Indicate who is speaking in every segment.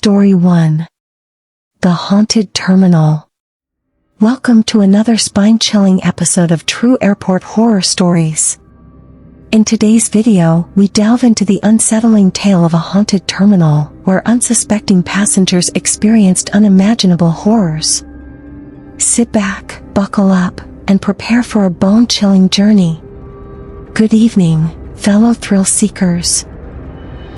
Speaker 1: Story 1. The Haunted Terminal. Welcome to another spine-chilling episode of True Airport Horror Stories. In today's video, we delve into the unsettling tale of a haunted terminal, where unsuspecting passengers experienced unimaginable horrors. Sit back, buckle up, and prepare for a bone-chilling journey. Good evening, fellow thrill-seekers.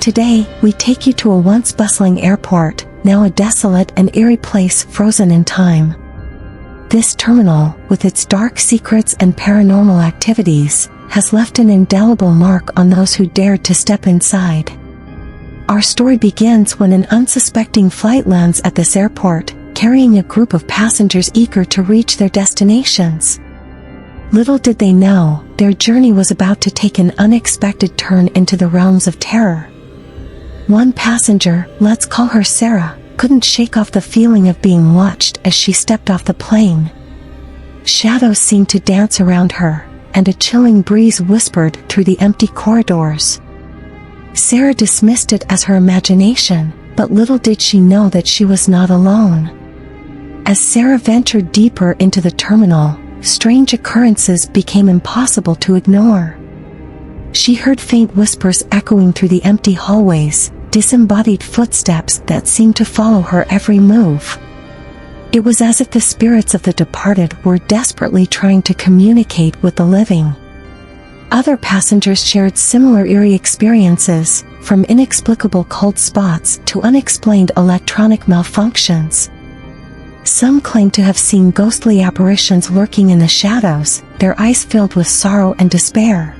Speaker 1: Today, we take you to a once bustling airport, now a desolate and eerie place frozen in time. This terminal, with its dark secrets and paranormal activities, has left an indelible mark on those who dared to step inside. Our story begins when an unsuspecting flight lands at this airport, carrying a group of passengers eager to reach their destinations. Little did they know, their journey was about to take an unexpected turn into the realms of terror. One passenger, let's call her Sarah, couldn't shake off the feeling of being watched as she stepped off the plane. Shadows seemed to dance around her, and a chilling breeze whispered through the empty corridors. Sarah dismissed it as her imagination, but little did she know that she was not alone. As Sarah ventured deeper into the terminal, strange occurrences became impossible to ignore. She heard faint whispers echoing through the empty hallways, disembodied footsteps that seemed to follow her every move. It was as if the spirits of the departed were desperately trying to communicate with the living. Other passengers shared similar eerie experiences, from inexplicable cold spots to unexplained electronic malfunctions. Some claimed to have seen ghostly apparitions lurking in the shadows, their eyes filled with sorrow and despair.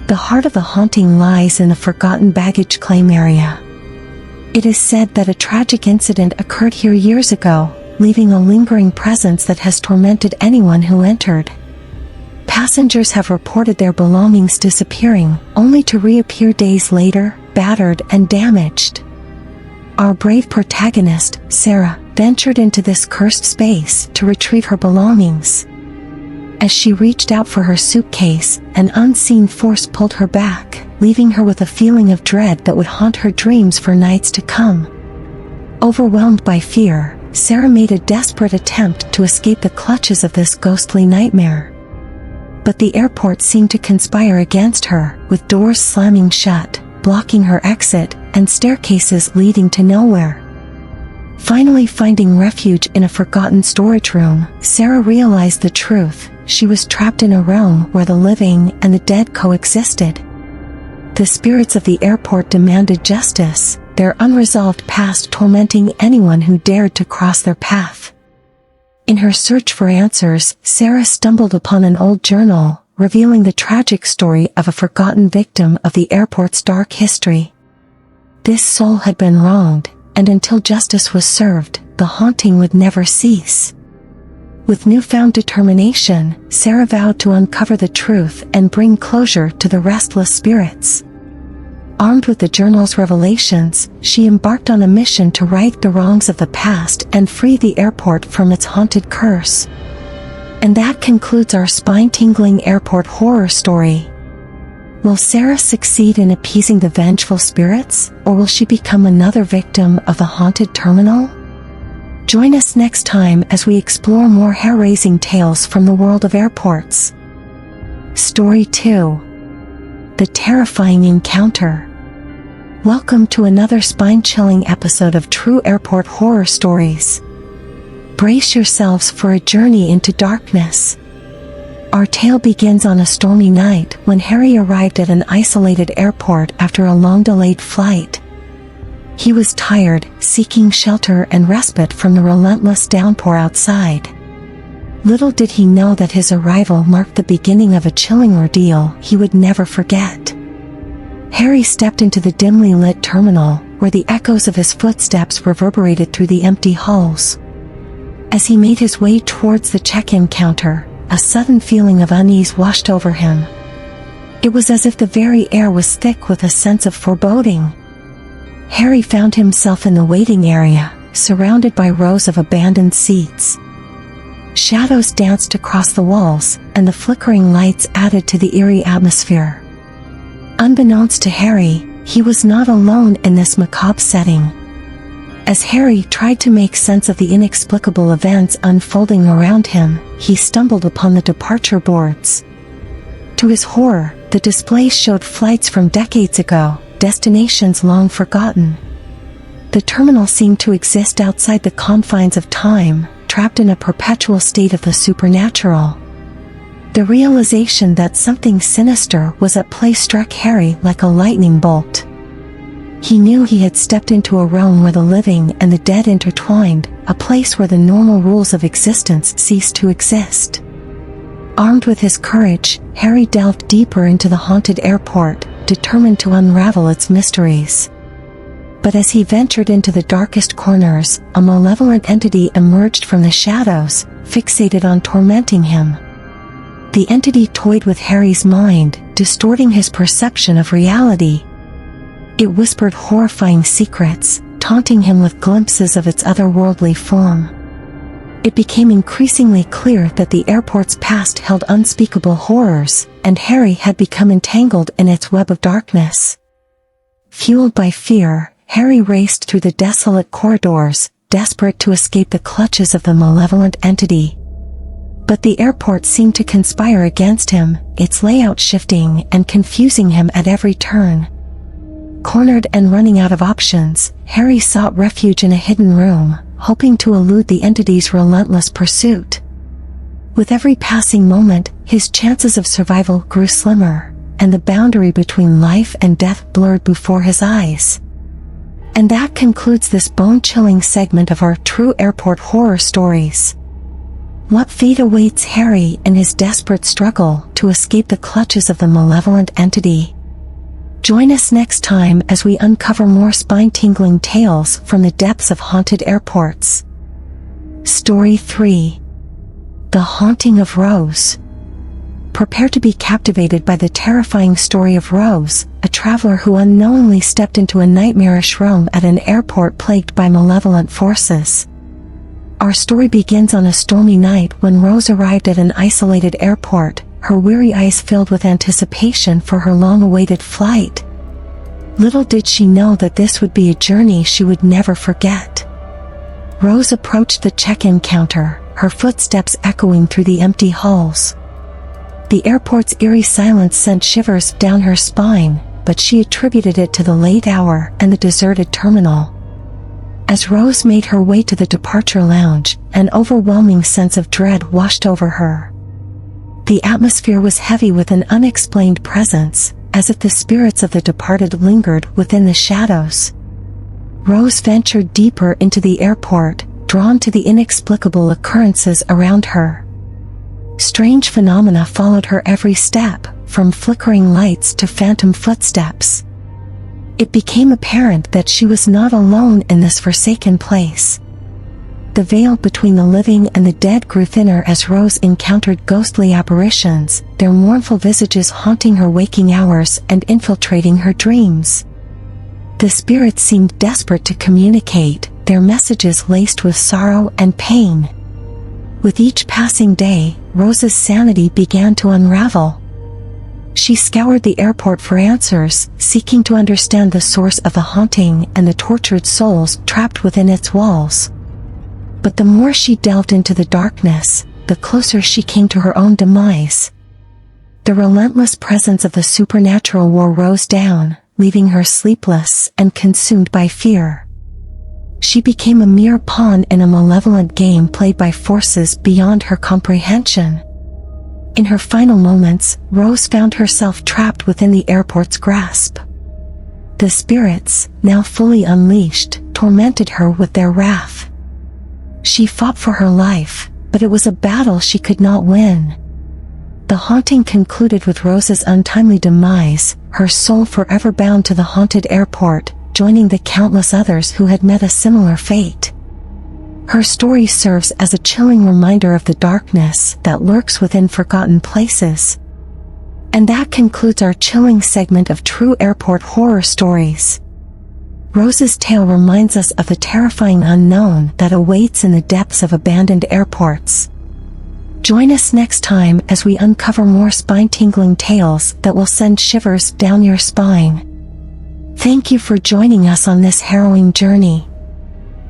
Speaker 1: The heart of the haunting lies in the forgotten baggage claim area. It is said that a tragic incident occurred here years ago, leaving a lingering presence that has tormented anyone who entered. Passengers have reported their belongings disappearing, only to reappear days later, battered and damaged. Our brave protagonist, Sarah, ventured into this cursed space to retrieve her belongings. As she reached out for her suitcase, an unseen force pulled her back, leaving her with a feeling of dread that would haunt her dreams for nights to come. Overwhelmed by fear, Sarah made a desperate attempt to escape the clutches of this ghostly nightmare. But the airport seemed to conspire against her, with doors slamming shut, blocking her exit, and staircases leading to nowhere. Finally finding refuge in a forgotten storage room, Sarah realized the truth. She was trapped in a realm where the living and the dead coexisted. The spirits of the airport demanded justice, their unresolved past tormenting anyone who dared to cross their path. In her search for answers, Sarah stumbled upon an old journal, revealing the tragic story of a forgotten victim of the airport's dark history. This soul had been wronged, and until justice was served, the haunting would never cease. With newfound determination, Sarah vowed to uncover the truth and bring closure to the restless spirits. Armed with the journal's revelations, she embarked on a mission to right the wrongs of the past and free the airport from its haunted curse. And that concludes our spine-tingling airport horror story. Will Sarah succeed in appeasing the vengeful spirits, or will she become another victim of the haunted terminal? Join us next time as we explore more hair-raising tales from the world of airports. Story 2. The Terrifying Encounter. Welcome to another spine-chilling episode of True Airport Horror Stories. Brace yourselves for a journey into darkness. Our tale begins on a stormy night when Harry arrived at an isolated airport after a long-delayed flight. He was tired, seeking shelter and respite from the relentless downpour outside. Little did he know that his arrival marked the beginning of a chilling ordeal he would never forget. Harry stepped into the dimly lit terminal, where the echoes of his footsteps reverberated through the empty halls. As he made his way towards the check-in counter, a sudden feeling of unease washed over him. It was as if the very air was thick with a sense of foreboding. Harry found himself in the waiting area, surrounded by rows of abandoned seats. Shadows danced across the walls, and the flickering lights added to the eerie atmosphere. Unbeknownst to Harry, he was not alone in this macabre setting. As Harry tried to make sense of the inexplicable events unfolding around him, he stumbled upon the departure boards. To his horror, the displays showed flights from decades ago, destinations long forgotten. The terminal seemed to exist outside the confines of time, trapped in a perpetual state of the supernatural. The realization that something sinister was at play struck Harry like a lightning bolt. He knew he had stepped into a realm where the living and the dead intertwined, a place where the normal rules of existence ceased to exist. Armed with his courage, Harry delved deeper into the haunted airport, determined to unravel its mysteries. But as he ventured into the darkest corners, a malevolent entity emerged from the shadows, fixated on tormenting him. The entity toyed with Harry's mind, distorting his perception of reality. It whispered horrifying secrets, taunting him with glimpses of its otherworldly form. It became increasingly clear that the airport's past held unspeakable horrors, and Harry had become entangled in its web of darkness. Fueled by fear, Harry raced through the desolate corridors, desperate to escape the clutches of the malevolent entity. But the airport seemed to conspire against him, its layout shifting and confusing him at every turn. Cornered and running out of options, Harry sought refuge in a hidden room, hoping to elude the entity's relentless pursuit. With every passing moment, his chances of survival grew slimmer, and the boundary between life and death blurred before his eyes. And that concludes this bone-chilling segment of our True Airport Horror Stories. What fate awaits Harry in his desperate struggle to escape the clutches of the malevolent entity? Join us next time as we uncover more spine-tingling tales from the depths of haunted airports. Story 3. The Haunting of Rose. Prepare to be captivated by the terrifying story of Rose, a traveler who unknowingly stepped into a nightmarish realm at an airport plagued by malevolent forces. Our story begins on a stormy night when Rose arrived at an isolated airport, her weary eyes filled with anticipation for her long-awaited flight. Little did she know that this would be a journey she would never forget. Rose approached the check-in counter, her footsteps echoing through the empty halls. The airport's eerie silence sent shivers down her spine, but she attributed it to the late hour and the deserted terminal. As Rose made her way to the departure lounge, an overwhelming sense of dread washed over her. The atmosphere was heavy with an unexplained presence, as if the spirits of the departed lingered within the shadows. Rose ventured deeper into the airport, drawn to the inexplicable occurrences around her. Strange phenomena followed her every step, from flickering lights to phantom footsteps. It became apparent that she was not alone in this forsaken place. The veil between the living and the dead grew thinner as Rose encountered ghostly apparitions, their mournful visages haunting her waking hours and infiltrating her dreams. The spirits seemed desperate to communicate, their messages laced with sorrow and pain. With each passing day, Rose's sanity began to unravel. She scoured the airport for answers, seeking to understand the source of the haunting and the tortured souls trapped within its walls. But the more she delved into the darkness, the closer she came to her own demise. The relentless presence of the supernatural wore Rose down, leaving her sleepless and consumed by fear. She became a mere pawn in a malevolent game played by forces beyond her comprehension. In her final moments, Rose found herself trapped within the airport's grasp. The spirits, now fully unleashed, tormented her with their wrath. She fought for her life, but it was a battle she could not win. The haunting concluded with Rose's untimely demise, her soul forever bound to the haunted airport, joining the countless others who had met a similar fate. Her story serves as a chilling reminder of the darkness that lurks within forgotten places. And that concludes our chilling segment of True Airport Horror Stories. Rose's tale reminds us of the terrifying unknown that awaits in the depths of abandoned airports. Join us next time as we uncover more spine-tingling tales that will send shivers down your spine. Thank you for joining us on this harrowing journey.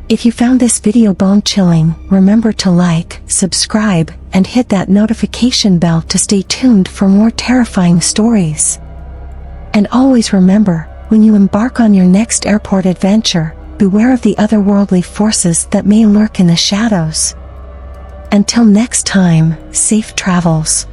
Speaker 1: If you found this video bone-chilling, remember to like, subscribe, and hit that notification bell to stay tuned for more terrifying stories. And always remember, when you embark on your next airport adventure, beware of the otherworldly forces that may lurk in the shadows. Until next time, safe travels.